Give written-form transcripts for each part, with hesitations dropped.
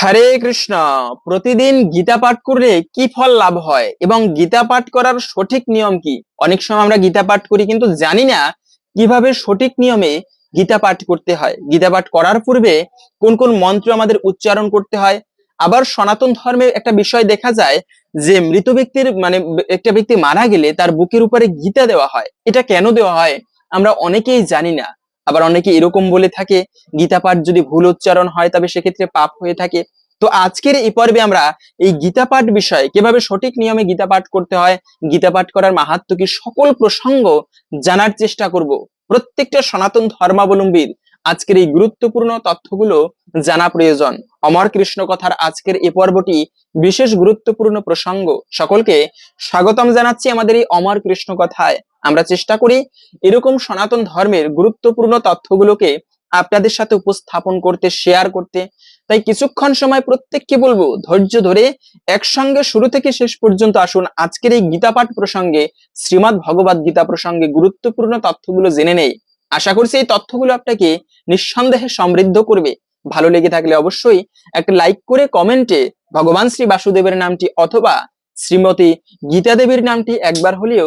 হরে কৃষ্ণ। প্রতিদিন গীতা পাঠ করলে কি ফল লাভ হয় এবং গীতা পাঠ করার সঠিক নিয়ম কি? অনেক সময় আমরা গীতা পাঠ করি কিন্তু জানি না কিভাবে সঠিক নিয়মে গীতা পাঠ করতে হয়। গীতা পাঠ করার পূর্বে কোন কোন মন্ত্র আমাদের উচ্চারণ করতে হয়। আবার সনাতন ধর্মের একটা বিষয় দেখা যায় যে মৃত ব্যক্তির একটা ব্যক্তি মারা গেলে তার বুকের উপরে গীতা দেওয়া হয়। এটা কেন দেওয়া হয় আমরা অনেকেই জানি না। আবার অনেকে এরকম বলে থাকে গীতা পাঠ যদি ভুল উচ্চারণ হয় তবে সেক্ষেত্রে পাপ হয়ে থাকে। তো আজকের এই পর্বে আমরা এই গীতা পাঠ বিষয়ে কিভাবে সঠিক নিয়মে গীতা পাঠ করতে হয়, গীতা পাঠ করার মাহাত্ম্য কি, সকল প্রসঙ্গ জানার চেষ্টা করব। প্রত্যেকটা সনাতন ধর্মাবলম্বীর আজকের এই গুরুত্বপূর্ণ তথ্যগুলো জানা প্রয়োজন। অমর কৃষ্ণ কথার আজকের এই পর্বটি বিশেষ গুরুত্বপূর্ণ প্রসঙ্গ। সকলকে স্বাগতম জানাচ্ছি আমাদের এই অমর কৃষ্ণ কথায়। আমরা চেষ্টা করি এরকম সনাতন ধর্মের গুরুত্বপূর্ণ তথ্যগুলোকে আপনাদের সাথে উপস্থাপন করতে, শেয়ার করতে। তাই কিছুক্ষণ সময় প্রত্যেককে বলবো ধৈর্য ধরে একসঙ্গে শুরু থেকে শেষ পর্যন্ত আসুন আজকের এই গীতা পাঠ প্রসঙ্গে, শ্রীমদ্ ভগবদ গীতা প্রসঙ্গে গুরুত্বপূর্ণ তথ্যগুলো জেনে নেই। আশা করছি এই তথ্যগুলো আপনাকে নিঃসন্দেহে সমৃদ্ধ করবে। ভালো লেগে থাকলে অবশ্যই একটা লাইক করে কমেন্টে ভগবান শ্রী বাসুদেবের নামটি অথবা শ্রীমতী গীতা দেবীর নামটি একবার হলেও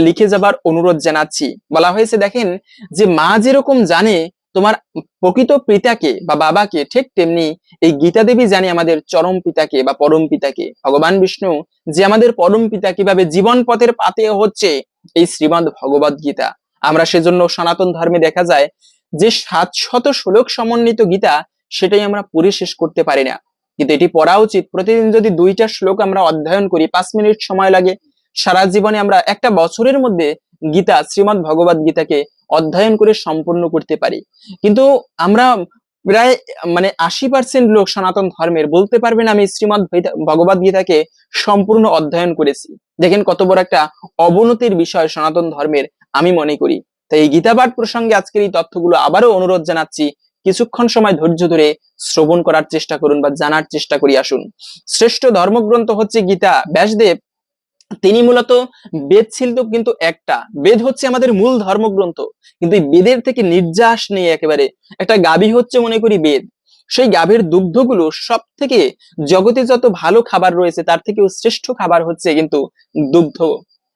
লিখে যাবার অনুরোধ জানাচ্ছি। বলা হয়েছে দেখেন যে মা যেরকম জানে তোমার প্রকৃত পিতাকে বা বাবাকে, ঠিক তেমনি এই গীতা দেবী জানে আমাদের চরম পিতাকে বা পরম পিতাকে। ভগবান বিষ্ণু যে আমাদের পরম পিতা, কিভাবে জীবন পথের পাতে হচ্ছে এই শ্রীমদ্ ভগবদ গীতা। আমরা সেজন্য সনাতন ধর্মে দেখা যায় যে 700 শ্লোক সমন্বিত গীতা, সেটাই আমরা পড়ে শেষ করতে পারি না। কিন্তু এটি পড়া উচিত। প্রতিদিন যদি 2টা শ্লোক আমরা অধ্যয়ন করি, 5 মিনিট সময় লাগে। সারা জীবনে আমরা একটা বছরের মধ্যে গীতা, শ্রীমদ্ ভগবদ গীতাকে অধ্যয়ন করে সম্পূর্ণ করতে পারি। কিন্তু আমরা প্রায় 80% লোক সনাতন ধর্মের বলতে পারবেন আমি শ্রীমদ্ ভগবদ গীতাকে সম্পূর্ণ অধ্যয়ন করেছি। দেখেন কত বড় একটা অবনতির বিষয় সনাতন ধর্মের আমি মনে করি। তাই এই গীতা পাঠ প্রসঙ্গে আজকের এই তথ্যগুলো আবারও অনুরোধ জানাচ্ছি, কিছুক্ষণ সময় ধৈর্য ধরে শ্রবণ করার চেষ্টা করুন বা জানার চেষ্টা করি আসুন। শ্রেষ্ঠ ধর্মগ্রন্থ হচ্ছে গীতা। ব্যাসদেব তিনি মূলত বেদ ছিল কিন্তু একটা বেদ হচ্ছে আমাদের মূল ধর্মগ্রন্থ, কিন্তু এই বেদের থেকে নির্যাস নেই একেবারে। একটা গাভী হচ্ছে মনে করি বেদ। সেই গাভীর দুগ্ধগুলো সব থেকে, জগতে যত ভালো খাবার রয়েছে তার থেকেও শ্রেষ্ঠ খাবার হচ্ছে কিন্তু দুগ্ধ।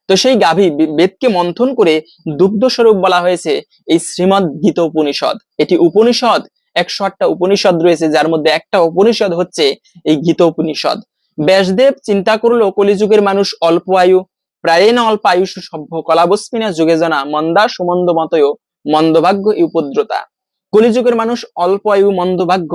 তো সেই গাভী বেদকে মন্থন করে দুগ্ধ স্বরূপ বলা হয়েছে এই শ্রীমদ্ গীতা উপনিষদ। এটি উপনিষদ, 108টা উপনিষদ রয়েছে, যার মধ্যে একটা উপনিষদ হচ্ছে এই গীতা উপনিষদ। ব্যাসদেব চিন্তা করলো কলিযুগের মানুষ অল্প আয়ু, প্রায় না অল্প আয়ুষ সভ্য কলাবস্মিনা যুগে জানা মন্দা সুমন্দ মতয় মন্দভাগ্য উপদ্রতা। কলিযুগের মানুষ অল্প আয়ু, মন্দভাগ্য,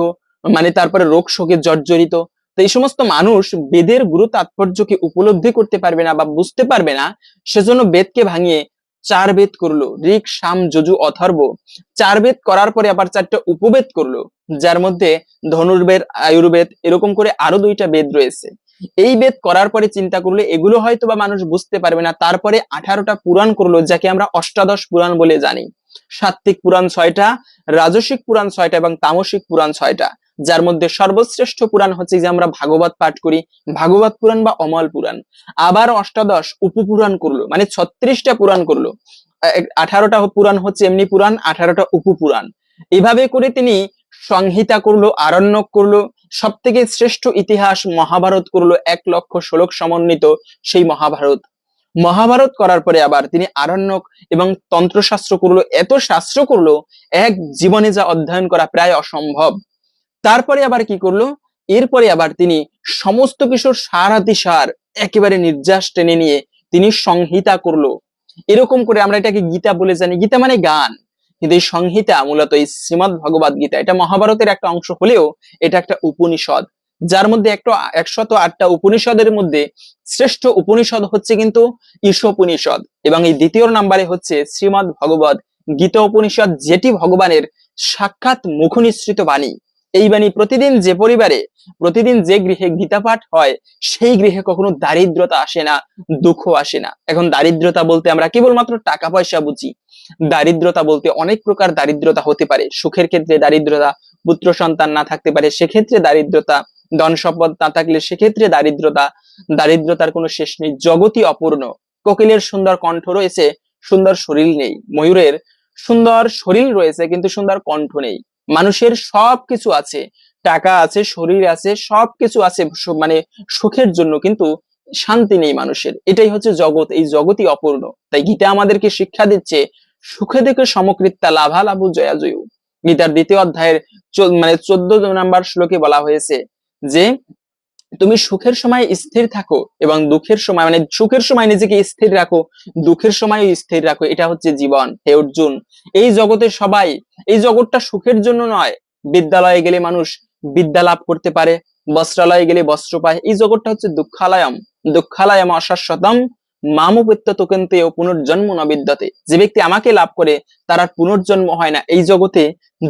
তারপরে রোগ শোকে জর্জরিত। তো এই সমস্ত মানুষ বেদের গুরু তাৎপর্যকে উপলব্ধি করতে পারবে না বা বুঝতে পারবে না। সেজন্য বেদকে ভাঙিয়ে 4 বেদ করলো, ঋক সাম যজু অথর্ব। 4 বেদ করার পরে আবার 4টা উপবেদ করলো, যার মধ্যে ধনুর্বেদ, আয়ুর্বেদ, এরকম করে আরো 2টা বেদ রয়েছে। এই বেদ করার পরে চিন্তা করলে এগুলো হয়তো বা মানুষ বুঝতে পারবে না। তারপরে 18টা পুরাণ করলো, যাকে আমরা অষ্টাদশ পুরাণ বলে জানি। সাত্বিক পুরাণ 6টা, রাজসিক পুরাণ 6টা এবং তামসিক পুরাণ 6টা, যার মধ্যে সর্বশ্রেষ্ঠ পুরাণ হচ্ছে যে আমরা ভাগবত পাঠ করি, ভাগবত পুরাণ বা অমল পুরাণ। আবার অষ্টাদশ উপপুরাণ করলো, 36টা পুরাণ করলো। 18টা পুরাণ হচ্ছে এমনি পুরাণ, 18টা উপপুরাণ। এইভাবে করে তিনি সংহিতা করলো, আরণ্যক করলো, সব থেকে শ্রেষ্ঠ ইতিহাস মহাভারত করলো, 1 লক্ষ শ্লোক সমন্বিত সেই মহাভারত। মহাভারত করার পরে আবার তিনি আরণ্যক এবং তন্ত্রশাস্ত্র করলো। এত শাস্ত্র করলো, এক জীবনে যা অধ্যয়ন করা প্রায় অসম্ভব। তারপরে আবার কি করলো, এরপরে আবার তিনি সমস্ত কিছুর সারাতিসার একেবারে নির্যাস টেনে নিয়ে তিনি সংহিতা করলো। এরকম করে আমরা এটাকে গীতা বলে জানি। গীতা মানে গান, কিন্তু এই সংহিতা মূলত এই শ্রীমদ্ ভগবদ গীতা, এটা মহাভারতের একটা অংশ হলেও এটা একটা উপনিষদ, যার মধ্যে 108টা উপনিষদের মধ্যে শ্রেষ্ঠ উপনিষদ হচ্ছে কিন্তু ঈশোপনিষদ, এবং এই দ্বিতীয় নম্বরে হচ্ছে শ্রীমদ্ ভগবদ গীতা উপনিষদ, যেটি ভগবানের সাক্ষাৎ মুখনিসৃত বাণী। এই বাণী প্রতিদিন যে পরিবারে, প্রতিদিন যে গৃহে গীতা পাঠ হয় সেই গৃহে কখনো দারিদ্রতা আসে না, দুঃখ আসে না। এখন দারিদ্রতা বলতে আমরা কেবলমাত্র টাকা পয়সা বুঝি। দারিদ্রতা বলতে অনেক প্রকার দারিদ্রতা হতে পারে। সুখের ক্ষেত্রে দারিদ্রতা, পুত্র সন্তান না থাকতে পারে সেক্ষেত্রে দারিদ্রতা, ধন সম্পদ না থাকলে সেক্ষেত্রে দারিদ্রতা। দারিদ্রতার কোনো শেষ নেই, জগতই অপূর্ণ। কোকিলের সুন্দর কণ্ঠ রয়েছে, সুন্দর শরীর নেই। ময়ূরের সুন্দর শরীর রয়েছে কিন্তু সুন্দর কণ্ঠ নেই। মানুষের সবকিছু আছে, টাকা আছে, শরীর আছে, সবকিছু আছে মানে সুখের জন্য, কিন্তু শান্তি নেই মানুষের। এটাই হচ্ছে জগৎ, এই জগৎই অপূর্ণ। তাই গীতা আমাদেরকে শিক্ষা দিচ্ছে সুখে দেখে সমকৃত্যা লাভা লাভু জয়া জয়ু। গীতার দ্বিতীয় অধ্যায়ের মানে 14 নম্বর শ্লোকে বলা হয়েছে যে তুমি সুখের সময় স্থির থাকো এবং দুঃখের সময়, মানে সুখের সময় নিজেকে স্থির রাখো, দুঃখের সময়ও স্থির রাখো। এটা হচ্ছে জীবন। হে অর্জুন, এই জগতে সবাই, এই জগৎটা সুখের জন্য নয়। বিদ্যালয়ে গেলে মানুষ বিদ্যা লাভ করতে পারে, বস্ত্রালয়ে গেলে বস্ত্র পায়। এই জগৎটা হচ্ছে দুঃখালয়ম, দুঃখালয়ম অশাশ্বতম মামুপেত্য তোকেন্তেও পুনর্জন্ম ন বিদ্যতে। যে ব্যক্তি আমাকে লাভ করে তার আর পুনর্জন্ম হয় না, এই জগতে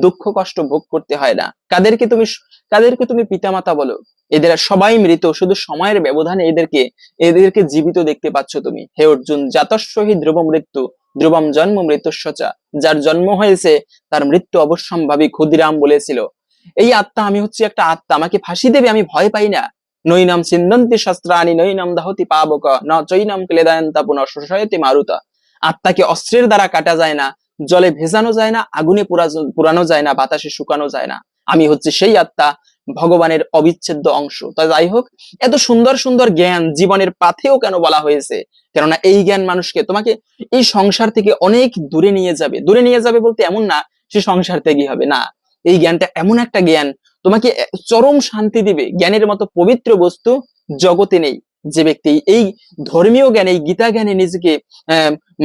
দুঃখ কষ্ট ভোগ করতে হয় না। কাদেরকে তুমি পিতামাতা বলো, এদের সবাই মৃত, শুধু সময়ের ব্যবধানে এদেরকে জীবিত দেখতে পাচ্ছ তুমি। হে অর্জুন, জাতস্যহি ধ্রুব মৃত্যু, ধ্রুবম জন্ম মৃত্যুস্যচা। যার জন্ম হয়েছে তার মৃত্যু অবশ্যম্ভাবী, ক্ষুদিরাম বলেছিল। এই আত্মা, আমি হচ্ছে একটা আত্মা, আমাকে ফাঁসি দেবে, আমি ভয় পাই না। নৈনাম সিন্ধন্তি শস্ত্রাণি নৈনাম দাহতি পাবক ন চৈনাম ক্লেদায়ন্তা পুনঃ শোষয়তি মারুতা। আত্মাকে অস্ত্রের দ্বারা কাটা যায় না, জলে ভেজানো যায় না, আগুনে পুরানো যায় না, বাতাসে শুকানো যায় না। আমি হচ্ছে সেই আত্মা, ভগবানের অবিচ্ছেদ্য অংশ। তা যাই হোক, এত সুন্দর সুন্দর জ্ঞান জীবনের পাথেও কেন বলা হয়েছে? কেননা এই জ্ঞান মানুষকে, তোমাকে এই সংসার থেকে অনেক দূরে নিয়ে যাবে। দূরে নিয়ে যাবে বলতে এমন না সে সংসার ত্যাগী হবে, না। এই জ্ঞানটা এমন একটা জ্ঞান, তোমাকে চরম শান্তি দিবে। জ্ঞানের মতো পবিত্র বস্তু জগতে নেই। যে ব্যক্তি এই ধর্মীয় জ্ঞান, এই গীতা জ্ঞানে নিজেকে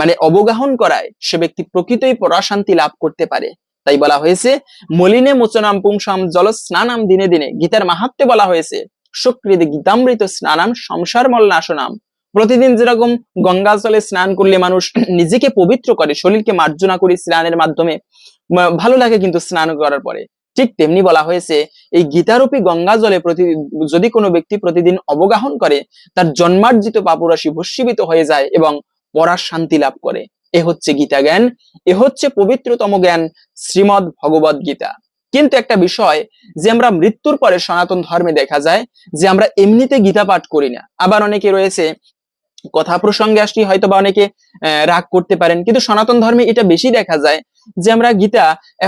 মানে অবগাহন করায়, সে ব্যক্তি প্রকৃতই পরাশান্তি লাভ করতে পারে। তাই বলা হয়েছে মলিনে মোচনাম পুংসাম জল স্নানাম দিনে দিনে। গীতার মাহাত্ম্যে বলা হয়েছে সুকৃত গীতামৃত স্নানাম সংসার মল নাশনাম। প্রতিদিন যেরকম গঙ্গা জলে স্নান করলে মানুষ নিজেকে পবিত্র করে, শরীরকে মার্জনা করে স্নানের মাধ্যমে, ভালো লাগে কিন্তু স্নান করার পরে, ঠিক তেমনি বলা হয়েছে এই গীতারূপী গঙ্গা জলে যদি কোনো ব্যক্তি প্রতিদিন অবগাহন করে, তার জন্মার্জিত পাপরাশি ভস্মীভূত হয়ে যায় এবং পরার শান্তি লাভ করে। এ হচ্ছে গীতা জ্ঞান, এ হচ্ছে পবিত্রতম জ্ঞান, শ্রীমদ ভগবদ গীতা। কিন্তু একটা বিষয়, যে আমরা মৃত্যুর পরে সনাতন ধর্মে দেখা যায় যে আমরা এমনিতে গীতা পাঠ করি না। আবার অনেকে রয়েছে, কথা প্রসঙ্গে আসলে হয়তো বা অনেকে রাগ করতে পারেন, কিন্তু সনাতন ধর্মে এটা বেশি দেখা যায় যে আমরা গীতা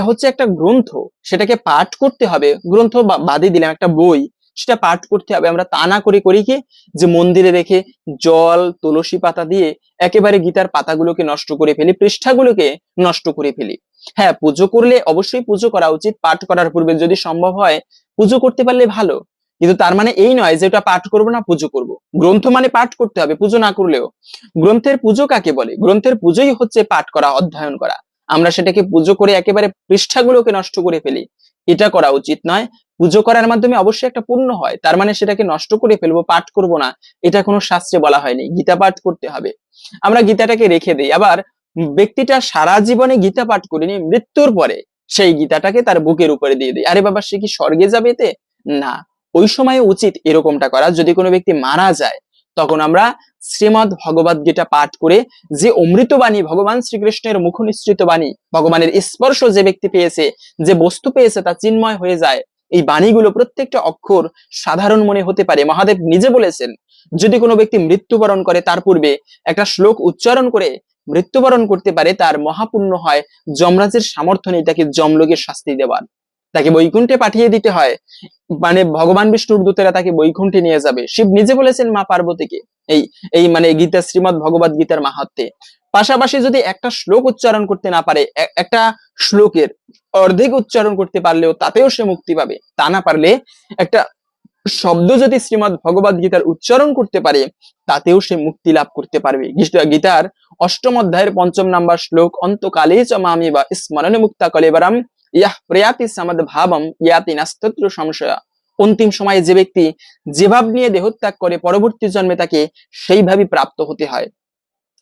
হচ্ছে একটা গ্রন্থ, সেটাকে পাঠ করতে হবে। গ্রন্থ বাদে দিলাম, একটা বই, সেটা পাঠ করতে হবে। আমরা তা না করি কি, যে মন্দিরে রেখে জল তুলসী পাতা দিয়ে একেবারে গীতার পাতাগুলোকে নষ্ট করে ফেলি, পৃষ্ঠাগুলোকে নষ্ট করে ফেলি। হ্যাঁ, পুজো করলে অবশ্যই পুজো করা উচিত, পাঠ করার পূর্বে যদি সম্ভব হয় পুজো করতে পারলে ভালো। কিন্তু তার মানে এই নয় যে ওটা পাঠ করবো না, পুজো করব। গ্রন্থ মানে পাঠ করতে হবে, পুজো না করলেও। গ্রন্থের পুজো কাকে বলে? গ্রন্থের পুজোই হচ্ছে পাঠ করা, অধ্যয়ন করা। আমরা সেটাকে পুজো করে একেবারে পৃষ্ঠাগুলোকে নষ্ট করে ফেলি, এটা করা উচিত নয়। পুজো করার মাধ্যমে অবশ্যই একটা পুণ্য হয়, তার মানে সেটাকে নষ্ট করে ফেলবো, পাঠ করব না, এটা কোনো শাস্ত্রে বলা হয়নি। গীতা পাঠ করতে হবে, আমরা গীতাটাকে রেখে দিই। আবার ব্যক্তিটা সারা জীবনে গীতা পাঠ করেনি, মৃত্যুর পরে সেই গীতাটাকে তার বুকের উপরে দিয়ে দিই। আরে বাবা, সে কি স্বর্গে যাবে এতে? না। ওই সময় উচিত এরকমটা করা। যদি কোনো ব্যক্তি মারা যায়, তখন আমরা শ্রীমদ ভগবদ গীতা পাঠ করে, যে অমৃত বাণী, ভগবান শ্রীকৃষ্ণের মুখ নিঃসৃত বাণী, ভগবানের স্পর্শ যে ব্যক্তি পেয়েছে, যে বস্তু পেয়েছে, তা চিন্ময় হয়ে যায়। এই বাণীগুলো প্রত্যেকটা অক্ষর সাধারণ মনে হতে পারে। মহাদেব নিজে বলেছেন, যদি কোনো ব্যক্তি মৃত্যুবরণ করে তার পূর্বে একটা শ্লোক উচ্চারণ করে মৃত্যুবরণ করতে পারে, তার মহাপুণ্য হয়। যমরাজের সামর্থ্য নেই তাকে যমলোকের শাস্তি দেওয়ার, তাকে বৈকুণ্ঠে পাঠিয়ে দিতে হয়। মানে ভগবান বিষ্ণুর দূতেরা তাকে বৈকুণ্ঠে নিয়ে যাবে। শিব নিজে বলেছেন মা পার্বতীকে, এই এই মানে গীতা, শ্রীমদ ভগবদ গীতার মাহাত্ম্যে। পাশাপাশি যদি একটা শ্লোক উচ্চারণ করতে না পারে, একটা শ্লোকের অর্ধেক উচ্চারণ করতে পারলেও তাতেও সে মুক্তি পাবে। তা না পারলে একটা শব্দ যদি শ্রীমদ ভগবদ গীতার উচ্চারণ করতে পারে, তাতেও সে মুক্তি লাভ করতে পারবে। গীতার 8ম অধ্যায়ের 5ম নাম্বার শ্লোক, অন্তকালে চ মামি বা স্মরণে মুক্তা কলেবরম ইয়াহ প্রয়াতি সামদ ভাবম ইয়াতি নাস্তত্র সংশয়। অন্তিম সময়ে যে ব্যক্তি যে ভাব নিয়ে দেহত্যাগ করে, পরবর্তী জন্মে তাকে সেইভাবেই প্রাপ্ত হতে হয়।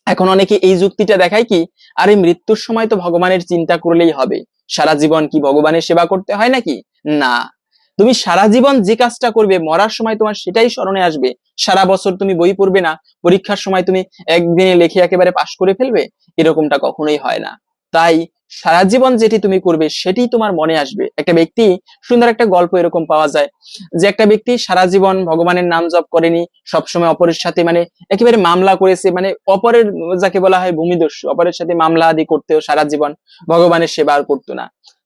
এখন অনেকে এই যুক্তিটা দেখায় কি, আরে মৃত্যুর সময় তো ভগবানের চিন্তা করলেই হবে, সারা জীবন কি ভগবানের সেবা করতে হয় নাকি? না। তুমি সারা জীবন যে কাজটা করবে, মরার সময় তোমার সেটাই স্মরণে আসবে। সারা বছর তুমি বই পড়বে না, পরীক্ষার সময় তুমি একদিনে লিখে একেবারে পাশ করে ফেলবে, এরকমটা কখনোই হয় না। তাই সারা জীবন যেটি তুমি করবে সেটি তোমার মনে আসবে। একটা ব্যক্তি, সুন্দর একটা গল্প এরকম পাওয়া যায়, যে একটা ব্যক্তি সারা জীবন ভগবানের নাম জপ করেনি, সবসময় অপরের সাথে মানে একেবারে মামলা করেছে, মানে অপরের, যাকে বলা হয় ভূমিদস্যু, অপরের সাথে মামলা আদি করতেও সারা জীবন, ভগবানের সেবা আর করতো না।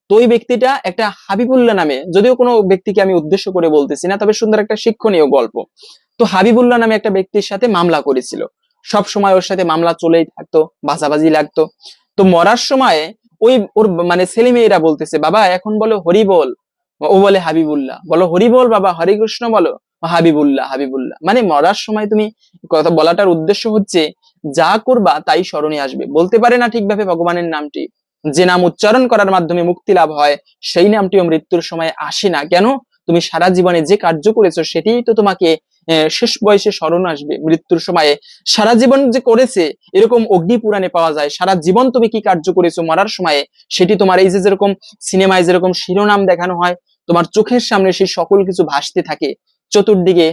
তো ওই ব্যক্তিটা একটা হাবিবুল্লাহ নামে, যদিও কোনো ব্যক্তিকে আমি উদ্দেশ্য করে বলতেছি না, তবে সুন্দর একটা শিক্ষণীয় গল্প। তো হাবিবুল্লাহ নামে একটা ব্যক্তির সাথে মামলা করেছিল, সব সময় ওর সাথে মামলা চলেই থাকতো, বাজাবাজি লাগতো। তো মরার সময় ওই ওর মানে ছেলে মেয়েরা বলতেছে, বাবা এখন বলো হরি বল। ও বলে হাবিবুল্লাহ। বলো হরি বল বাবা, হরে কৃষ্ণ বলো। হাবিবুল্লাহ হাবিবুল্লাহ। মানে মরার সময় তুমি কথা বলাটার উদ্দেশ্য হচ্ছে যা করবা তাই স্মরণে আসবে। বলতে পারে না ঠিকভাবে ভগবানের নামটি, যে নাম উচ্চারণ করার মাধ্যমে মুক্তি লাভ হয় সেই নামটিও মৃত্যুর সময় আসে না। কেন? তুমি সারা জীবনে যে কার্য করেছো সেটাই তো তোমাকে শেষ বয়সে স্মরণ আসবে মৃত্যুর সময়ে। সারা জীবন যে করেছে, এরকম অগ্নি পুরাণে পাওয়া যায়, সারা জীবন তুমি কি কার্য করেছো মরার সময়ে সেটি তোমার এই যে যেরকম সিনেমায় যেরকম শিরোনাম দেখানো হয়, তোমার চোখের সামনে সেই সকল কিছু ভাসতে থাকে। চতুর্দিকে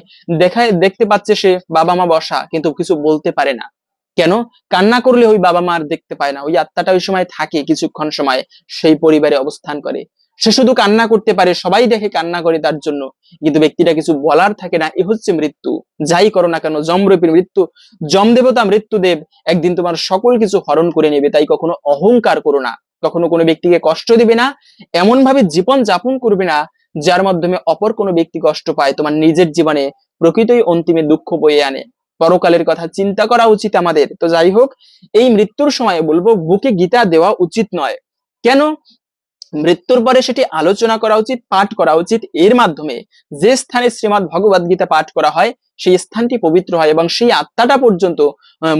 দেখতে পাচ্ছে সে বাবা মা বসা, কিন্তু কিছু বলতে পারে না। কেন? কান্না করলে ওই বাবা মা আর দেখতে পায় না, ওই আত্মাটা ওই সময় থাকে কিছুক্ষণ সময় সেই পরিবারে অবস্থান করে। সে শুধু কান্না করতে পারে, সবাই দেখে কান্না করে তার জন্য, কিন্তু ব্যক্তিটা কিছু বলার থাকে না। এ হচ্ছে মৃত্যু। যাই করো না কেন, যমরূপী মৃত্যু, যমদেবতা মৃত্যুদেব একদিন তোমার সকল কিছু হরণ করে নেবে। তাই কখনো অহংকার করো না, কখনো কোনো ব্যক্তিকে কষ্ট দিবে না, এমন ভাবে জীবন যাপন করবে না যার মাধ্যমে অপর কোনো ব্যক্তি কষ্ট পায়, তোমার নিজের জীবনে প্রকৃতই অন্তিমে দুঃখ বয়ে আনে। পরকালের কথা চিন্তা করা উচিত আমাদের। তো যাই হোক, এই মৃত্যুর সময় বলবো বুকে গীতা দেওয়া উচিত নয়। কেন? মৃত্যুর পরে সেটি আলোচনা করা উচিত, পাঠ করা উচিত। এর মাধ্যমে যে স্থানে শ্রীমদ্ ভগবদ গীতা পাঠ করা হয় সেই স্থানটি পবিত্র হয় এবং সেই আত্মাটা পর্যন্ত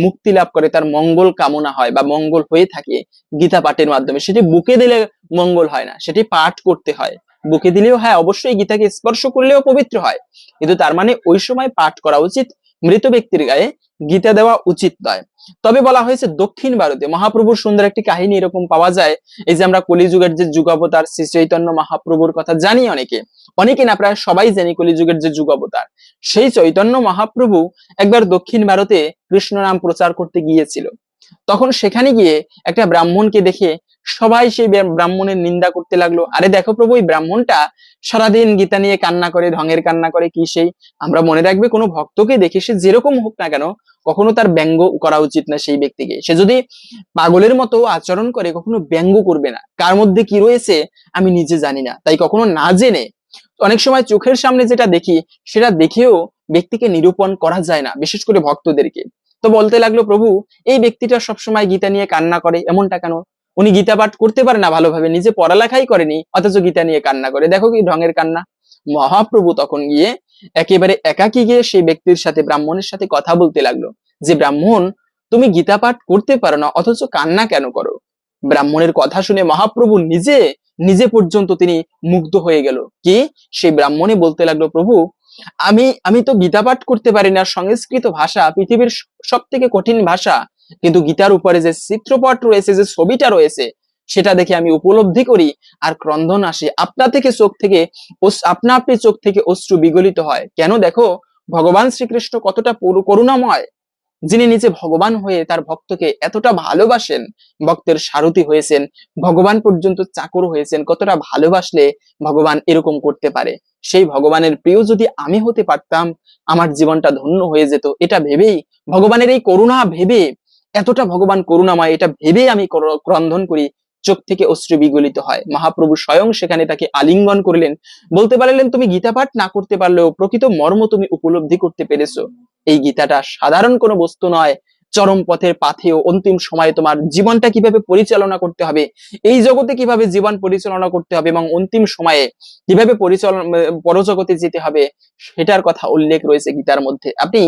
মুক্তি লাভ করে, তার মঙ্গল কামনা হয় বা মঙ্গল হয়ে থাকে গীতা পাঠের মাধ্যমে। সেটি বুকে দিলে মঙ্গল হয় না, সেটি পাঠ করতে হয়। বুকে দিলেও হ্যাঁ অবশ্যই গীতাকে স্পর্শ করলেও পবিত্র হয়, কিন্তু তার মানে ওই সময় পাঠ করা উচিত, মৃত ব্যক্তির গায়ে গীতা দেওয়া উচিত নয়। তবে বলা হয়েছে দক্ষিণ ভারতে মহাপ্রভুর সুন্দর একটি কাহিনী এরকম পাওয়া যায়। এই যে আমরা কলিযুগের যে যুগাবতার শ্রী চৈতন্য মহাপ্রভুর কথা জানি, অনেকে না প্রায় সবাই জানি কলিযুগের যে যুগাবতার, সেই চৈতন্য মহাপ্রভু একবার দক্ষিণ ভারতে কৃষ্ণ নাম প্রচার করতে গিয়েছিল। তখন সেখানে গিয়ে একটা ব্রাহ্মণকে দেখে সবাই সেই ব্রাহ্মণের নিন্দা করতে লাগলো। আরে দেখো প্রভু, এই ব্রাহ্মণটা সারাদিন গীতা নিয়ে কান্না করে, ঢঙের কান্না করে কি সেই। আমরা মনে রাখবে কোনো ভক্তকে দেখে সে যেরকম হোক না কেন কখনো তার ব্যঙ্গ করা উচিত না। সেই ব্যক্তিকে সে যদি পাগলের মতো আচরণ করে কখনো ব্যঙ্গ করবে না। কার মধ্যে কি রয়েছে আমি নিজে জানি না, তাই কখনো না জেনে, অনেক সময় চোখের সামনে যেটা দেখি সেটা দেখেও ব্যক্তিকে নিরূপণ করা যায় না, বিশেষ করে ভক্তদেরকে। তো বলতে লাগলো, প্রভু এই ব্যক্তিটা সবসময় গীতা নিয়ে কান্না করে, এমনটা কেন? উনি গীতা পাঠ করতে পারে না ভালোভাবে, নিজে পড়ালেখাই করেনি, অথচ গীতা নিয়ে কান্না করে, দেখো কি ঢঙের কান্না। মহাপ্রভু তখন গিয়ে একেবারে একাকী গিয়ে সেই ব্যক্তির সাথে, ব্রাহ্মণের সাথে কথা বলতে লাগলো, যে ব্রাহ্মণ তুমি গীতা পাঠ করতে পারো না অথচ কান্না কেন করো? ব্রাহ্মণের কথা শুনে মহাপ্রভু নিজে নিজে পর্যন্ত তিনি মুগ্ধ হয়ে গেল। কি? সেই ব্রাহ্মণে বলতে লাগলো, প্রভু আমি আমি তো গীতা পাঠ করতে পারি না, সংস্কৃত ভাষা পৃথিবীর সব থেকে কঠিন ভাষা, কিন্তু গীতার উপরে যে চিত্রপট রয়েছে, যে ছবিটা রয়েছে, সেটা দেখে আমি উপলব্ধি করি আর ক্রন্দন আসে। আপনা আপনি চোখ থেকে অশ্রু বিগলিত হয়। কেন? দেখো ভগবান শ্রীকৃষ্ণ কতটা করুণাময়, যিনি নিজে ভগবান হয়ে তার ভক্তকে এতটা ভালোবাসেন, ভক্তের সারথি হয়েছেন, ভগবান পর্যন্ত চাকর হয়েছেন। কতটা ভালোবাসলে ভগবান এরকম করতে পারে? সেই ভগবানের প্রিয় যদি আমি হতে পারতাম, আমার জীবনটা ধন্য হয়ে যেত। এটা ভেবেই, ভগবানের এই করুণা ভেবে, এতটা ভগবান করুণাময় এটা ভেবে আমি ক্রন্দন করি, চোখ থেকে অশ্রু বিগলিত হয়। মহাপ্রভু স্বয়ং সেখানে তাকে আলিঙ্গন করলেন, বলতে পারলেন, তুমি গীতা পাঠ না করতে পারলেও প্রকৃত মর্ম তুমি উপলব্ধি করতে পেরেছো। এই গীতাটা সাধারণ কোনো বস্তু নয়, চরম পথের পাথেয় অন্তিম সময়ে তোমার জীবনটা কিভাবে পরিচালনা করতে হবে, এই জগতে কিভাবে জীবন পরিচালনা করতে হবে এবং অন্তিম সময়ে কিভাবে পরজগতে যেতে হবে, সেটার কথা উল্লেখ রয়েছে গীতার মধ্যে। আপনি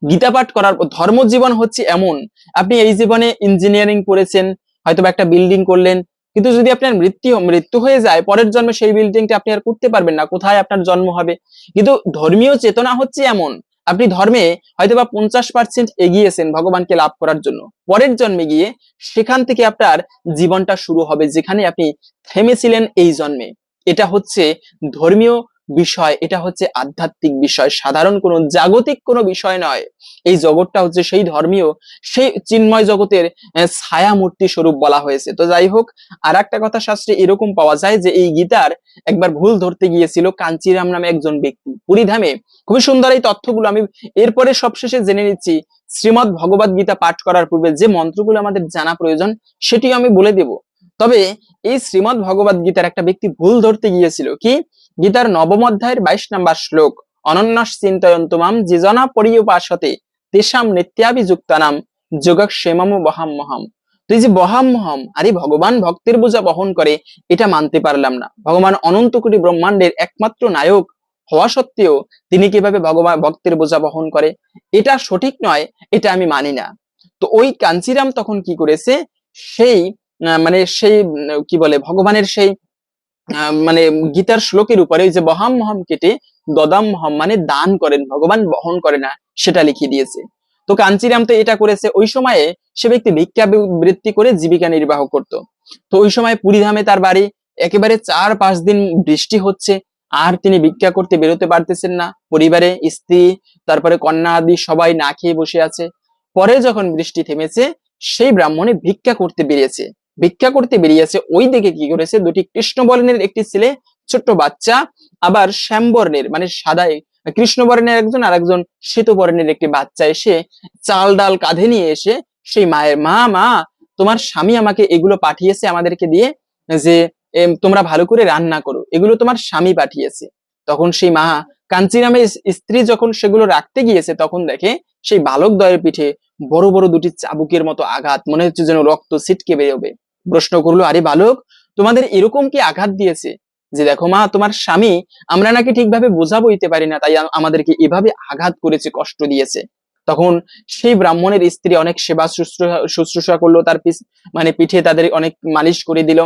গীতা পাঠ করার ধর্মজীবন হচ্ছে এমন, আপনি এই জীবনে ইঞ্জিনিয়ারিং করেছেন, হয়তো একটা বিল্ডিং করলেন, কিন্তু যদি আপনার মৃত্যু হয়ে যায়, পরের জন্মে সেই বিল্ডিংটা আপনি আর করতে পারবেন না, কোথায় আপনার জন্ম হবে? কিন্তু ধর্মীয় চেতনা হচ্ছে এমন, আপনি ধর্মে হয়তোবা 50% এগিয়েছেন ভগবানকে লাভ করার জন্য, পরের জন্মে গিয়ে সেখান থেকে আপনার জীবনটা শুরু হবে যেখানে আপনি থেমেছিলেন এই জন্মে। এটা হচ্ছে ধর্মীয় বিষয়, এটা হচ্ছে আধ্যাত্মিক বিষয়, সাধারণ কোনো জাগতিক কোনো বিষয় নয়। এই জগৎটা হচ্ছে সেই ধর্মীয়, সেই চিন্ময় জগতের ছায়া মূর্তি স্বরূপ বলা হয়েছে। তো যাই হোক, আর একটা কথা শাস্ত্রে এরকম পাওয়া যায় যে এই গীতার একবার ভুল ধরতে গিয়েছিল কাঞ্চিরাম নামে একজন ব্যক্তি পুরীধামে। খুবই সুন্দর এই তথ্যগুলো আমি এরপরে সবশেষে জেনে নিচ্ছি। শ্রীমদ্ ভগবদ গীতা পাঠ করার পূর্বে যে মন্ত্রগুলো আমাদের জানা প্রয়োজন সেটিও আমি বলে দেব। তবে এই শ্রীমদ্ ভগবদ গীতার একটা ব্যক্তি ভুল ধরতে গিয়েছিল কি, গীতার নবম অধ্যায়ের 22 নম্বর শ্লোক, অনন্যাস চিন্তয়ন্তু মাম যে জনা পর্যুপাসতে তেষাম নিত্যাভিযুক্তানাম যোগক্ষেমম বহাম্যহম। তো এই যে বহাম্যহম, আরে ভগবান ভক্তের বোঝা বহন করে, এটা মানতে পারলাম না। ভগবান অনন্ত কোটি ব্রহ্মাণ্ডের একমাত্র নায়ক হওয়া সত্ত্বেও তিনি কিভাবে ভগবান ভক্তের বোঝা বহন করে, এটা সঠিক নয়, এটা আমি মানি না। তো ওই কাঞ্চিরাম তখন কি করেছে, সেই মানে সেই কি বলে ভগবানের সেই মানে গীতার শ্লোকের উপরে ওই যে বহাম মহাম কেটে দদাম মহাম মানে দান করেন, ভগবান বহন করে না, সেটা লিখে দিয়েছে। তো কাঞ্চিরাম তো এটা করেছে। ওই সময়ে সে ব্যক্তি ভিক্ষা বৃত্তি করে জীবিকা নির্বাহ করত। তো ওই সময় পুরীধামে তার বাড়ি, একেবারে 4-5 দিন বৃষ্টি হচ্ছে, আর তিনি ভিক্ষা করতে বেরোতে পারতেছেন না। পরিবারে স্ত্রী, তারপরে কন্যা আদি সবাই না খেয়ে বসে আছে। পরে যখন বৃষ্টি থেমেছে, সেই ব্রাহ্মণে ভিক্ষা করতে বেরিয়েছে। ওই দিকে কি করেছে, দুটি কৃষ্ণ বর্ণের একটি ছেলে, ছোট্ট বাচ্চা, আবার শ্যাম বর্ণের মানে সাদাই কৃষ্ণ বর্ণের একজন, আর একজন শ্বেত বর্ণের একটি বাচ্চা এসে চাল ডাল কাঁধে নিয়ে এসে সেই মায়ের, মা মা তোমার স্বামী আমাকে এগুলো পাঠিয়েছে আমাদেরকে দিয়ে, যে তোমরা ভালো করে রান্না করো, এগুলো তোমার স্বামী পাঠিয়েছে। তখন সেই মা কাঞ্চিরামের স্ত্রী যখন সেগুলো রাখতে গিয়েছে, তখন দেখে সেই বালক দ্বয়ের পিঠে বড় বড় দুটি চাবুকের মতো আঘাত, মনে হচ্ছে যেন রক্ত ছিটকে বেরোবে। প্রশ্ন করলো, আরে বালক, তোমাদের এরকম কি আঘাত দিয়েছে? যে দেখো মা, তোমার স্বামী আমরা নাকি ঠিকভাবে বোঝা বইতে পারি না, তাই আমাদেরকে এভাবে আঘাত করেছে, কষ্ট দিয়েছে। তখন সেই ব্রাহ্মণের স্ত্রী অনেক সেবা শুশ্রূষা করলো, তার মানে পিঠে তাদের অনেক মালিশ করে দিল।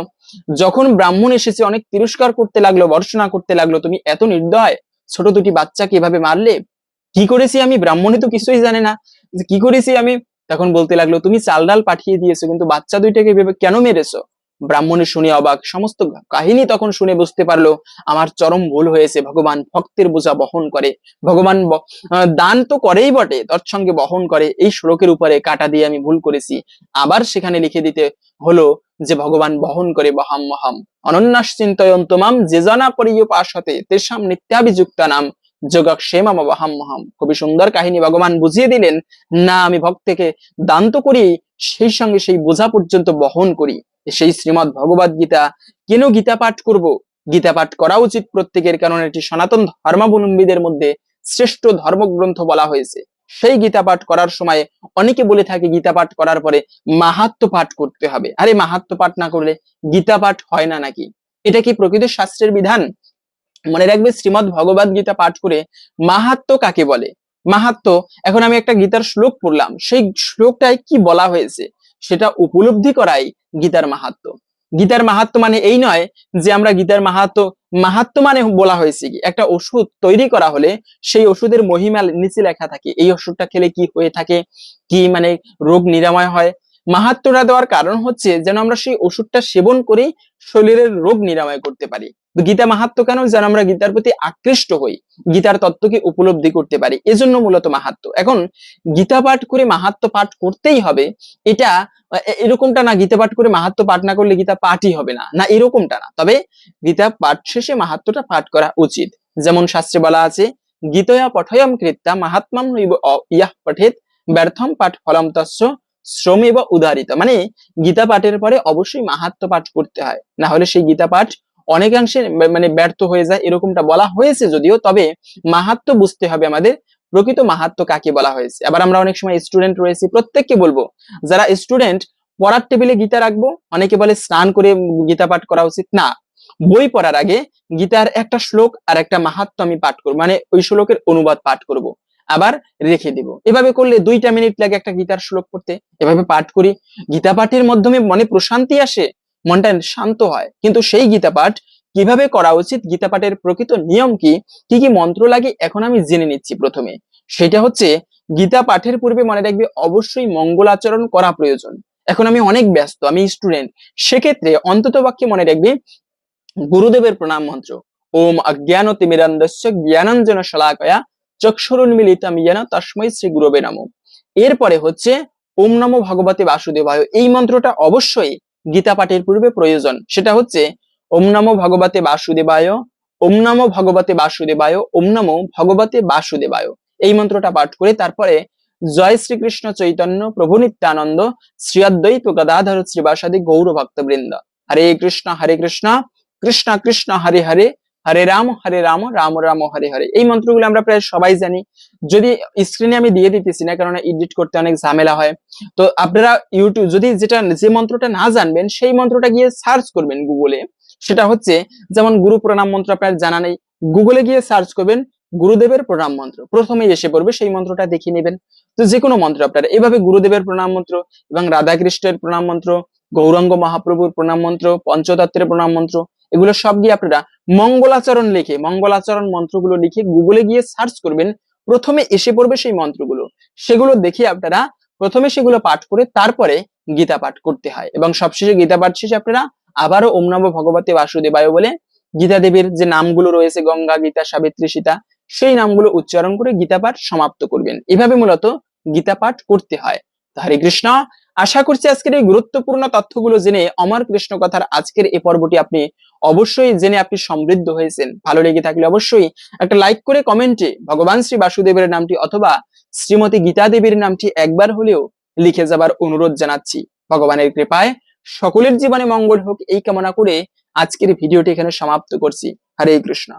যখন ব্রাহ্মণ এসেছে অনেক তিরস্কার করতে লাগলো, ভর্ৎসনা করতে লাগলো, তুমি এত নির্দয়, ছোট দুটি বাচ্চাকে এভাবে মারলে, কি করেছি আমি? ব্রাহ্মণে তো কিছুই জানে না যে কি করেছি আমি। তখন বলতে লাগলো, তুমি চাল ডাল পাঠিয়ে দিয়েছো, কিন্তু বাচ্চা দুইটাকে ভেবে কেন মেরেছো? ব্রাহ্মণের শুনে অবাক, সমস্ত কাহিনী তখন শুনে বুঝতে পারলো আমার চরম ভুল হয়েছে। ভগবান ভক্তের বোঝা বহন করে, ভগবান দান তো করেই বটে, তৎসঙ্গে বহন করে। এই শ্লোকের উপরে কাটা দিয়ে আমি ভুল করেছি, আবার সেখানে লিখে দিতে হলো যে ভগবান বহন করে বহাম মহাম। অনন্যাস চিন্তয়ন্তু মাম যে জনা পর্যুপাসতে তেষাম নিত্যাভিযুক্তানাম যোগক্ষেমম বহাম্যহম। খুবই সুন্দর কাহিনী ভগবান বুঝিয়ে দিলেন, না আমি ভক্তকে দান তো করি, সেই সঙ্গে সেই বোঝা পর্যন্ত বহন করি। সেই শ্রীমদ্ ভগবদ গীতা, কেন গীতা পাঠ করব? গীতা পাঠ করা উচিত প্রত্যেকের, কারণ এটি সনাতন ধর্মাবলম্বীদের মধ্যে শ্রেষ্ঠ ধর্মগ্রন্থ বলা হয়েছে। সেই গীতা পাঠ করার সময় অনেকে বলে থাকে গীতা পাঠ করার পরে মাহাত্ম্য পাঠ করতে হবে। আরে মাহাত্ম্য পাঠ না করলে গীতা পাঠ হয় না নাকি? এটা কি প্রকৃত শাস্ত্রের বিধান? মনে রাখবে, শ্রীমদ্ ভগবদ গীতা পাঠ করে মাহাত্ম্য কাকে বলে? মাহাত্ম্য, এখন আমি একটা গীতার শ্লোক পড়লাম, সেই শ্লোকটায় কি বলা হয়েছে সেটা উপলব্ধি করাই গীতার মাহাত্ম্য। গীতার মাহাত্ম্য মানে এই নয় যে আমরা গীতার মাহাত্ম্য মানে বলা হয়েছে কি, একটা ওষুধ তৈরি করা হলে সেই ওষুধের মহিমা নিচে লেখা থাকে, এই ওষুধটা খেলে কি হয়ে থাকে, কি মানে রোগ নিরাময় হয়। মাহাত্ম্যটা দেওয়ার কারণ হচ্ছে যেন আমরা সেই ওষুধটা সেবন করে শরীরের রোগ নিরাময় করতে পারি। গীতা মাহাত্ম্য কেন? যেন আমরা গীতার প্রতি আকৃষ্ট হই, গীতার তত্ত্বকে উপলব্ধি করতে পারি, এজন্য মূলত মাহাত্ম্য। এখন গীতা পাঠ করে মাহাত্ম্য পাঠ করতেই হবে, এটা এরকমটা না, গীতা পাঠ করে মাহাত্ম্য পাঠ না করলে গীতা পাঠই হবে না, না এরকমটা না। তবে গীতা পাঠ শেষে মাহাত্ম্যটা পাঠ করা উচিত। যেমন শাস্ত্রে বলা আছে, গীতয়া পঠয়ম কৃত্যা মাহাত্ম্যম ইয়াহ পঠেত ব্যর্থম পাঠ ফলম তস্য শ্রমেব উদারিত। মানে গীতা পাঠের পরে অবশ্যই মাহাত্ম্য পাঠ করতে হয়, না হলে সেই গীতা পাঠ অনেকাংশে মানে ব্যর্থ হয়ে যায়, এরকমটা বলা হয়েছে যদিও। তবে মাহাত্ম্য বুঝতে হবে আমাদের, প্রকৃত মাহাত্ম্য কাকে বলা হয়েছে। আবার আমরা অনেক সময় স্টুডেন্ট রয়েছি, প্রত্যেককে বলবো যারা স্টুডেন্ট, পড়ার টেবিলে গীতা রাখবো। অনেকে বলে স্নান করে গীতা পাঠ করা উচিত না, বই পড়ার আগে গীতার একটা শ্লোক আর একটা মাহাত্ম্য আমি পাঠ করবো, মানে ওই শ্লোকের অনুবাদ পাঠ করব, আবার রেখে দিব। এভাবে করলে 2টা মিনিট লাগে একটা গীতার শ্লোক পড়তে। এভাবে পাঠ করি, গীতা পাঠের মাধ্যমে মনে প্রশান্তি আসে, মনটা শান্ত হয়। কিন্তু সেই গীতা পাঠ কিভাবে করা উচিত, গীতা পাঠের প্রকৃত নিয়ম কি, কি কি মন্ত্র লাগে, এখন আমি জেনে নিচ্ছি। প্রথমে সেটা হচ্ছে, গীতা পাঠের পূর্বে মনে রাখবে অবশ্যই মঙ্গল আচরণ করা প্রয়োজন। এখন আমি অনেক ব্যস্ত, আমি স্টুডেন্ট, সেক্ষেত্রে অন্তত বাক্যে মনে রাখবে গুরুদেবের প্রণাম মন্ত্র, ওম অজ্ঞানতিমিরান্ধস্য জ্ঞানাঞ্জন শলাকয়া চক্ষুরুন্মিলিতং येन তস্मै শ্রী গুরবে নমঃ। এরপরে হচ্ছে ওম নমো ভগবতে বাসুদেবায়। এই মন্ত্রটা অবশ্যই গীতা পাঠের পূর্বে প্রয়োজন। সেটা হচ্ছে ওম নমো ভগবতে বাসুদেবায়, ওম নমো ভগবতে বাসুদেবায়, ওম নমো ভগবতে বাসুদেবায়। এই মন্ত্রটা পাঠ করে তারপরে জয় শ্রীকৃষ্ণ চৈতন্য প্রভু নিত্যানন্দ শ্রী অদ্বৈত গদাধর শ্রীবাসাদি গৌর ভক্তবৃন্দ, হরে কৃষ্ণ কৃষ্ণ কৃষ্ণ হরে হরে, হরে রাম রাম রাম হরে হরে। এই মন্ত্রগুলো আমরা প্রায় সবাই জানি, যদি স্ক্রিনে আমি দিয়ে দিতেছি না, কারণ এডিট করতে অনেক ঝামেলা হয়। তো আপনারা ইউটিউব যদি যে মন্ত্রটা না জানবেন সেই মন্ত্রটা গিয়ে সার্চ করবেন গুগলে। সেটা হচ্ছে যেমন গুরু প্রণাম মন্ত্র আপনার জানা নেই, গুগলে গিয়ে সার্চ করবেন গুরুদেবের প্রণাম মন্ত্র, প্রথমেই এসে পড়বে, সেই মন্ত্রটা দেখে নেবেন। তো যে কোনো মন্ত্র আপনারা এভাবে গুরুদেবের প্রণাম মন্ত্র এবং রাধাকৃষ্ণের প্রণাম মন্ত্র, গৌরাঙ্গ মহাপ্রভুর প্রণাম মন্ত্র, পঞ্চতত্ত্বের প্রণাম মন্ত্র, এগুলো সব গিয়ে আপনারা মঙ্গলাচরণ মন্ত্রগুলো লিখে গুগলে গিয়ে সার্চ করবেন, প্রথমে এসে পড়বে সেই মন্ত্রগুলো। সেগুলো দেখে আপনারা প্রথমে সেগুলো পাঠ করে তারপরে গীতা পাঠ করতে হয়, এবং সবশেষে গীতা পাঠ শেষে আপনারা আবারও ওম নমো ভগবতে বাসুদেবায় বলে গীতা দেবীর যে নামগুলো রয়েছে, গঙ্গা, গীতা, সাবিত্রী, সীতা, সেই নামগুলো উচ্চারণ করে গীতা পাঠ সমাপ্ত করবেন। এভাবে মূলত গীতা পাঠ করতে হয়। হরে কৃষ্ণ। আশা করছি আজকের এই গুরুত্বপূর্ণ তথ্যগুলো জেনে অমর কৃষ্ণ কথার আজকের এই পর্বটি আপনি অবশ্যই জেনে আপনি সমৃদ্ধ হয়েছেন। ভালো লেগে থাকলে অবশ্যই একটা লাইক করে কমেন্টে ভগবান শ্রী বাসুদেবের নামটি অথবা শ্রীমতী গীতা দেবীর নামটি একবার হলেও লিখে যাবার অনুরোধ জানাচ্ছি। ভগবানের কৃপায় সকলের জীবনে মঙ্গল হোক এই কামনা করে আজকের ভিডিওটি এখানে সমাপ্ত করছি। হরে কৃষ্ণ।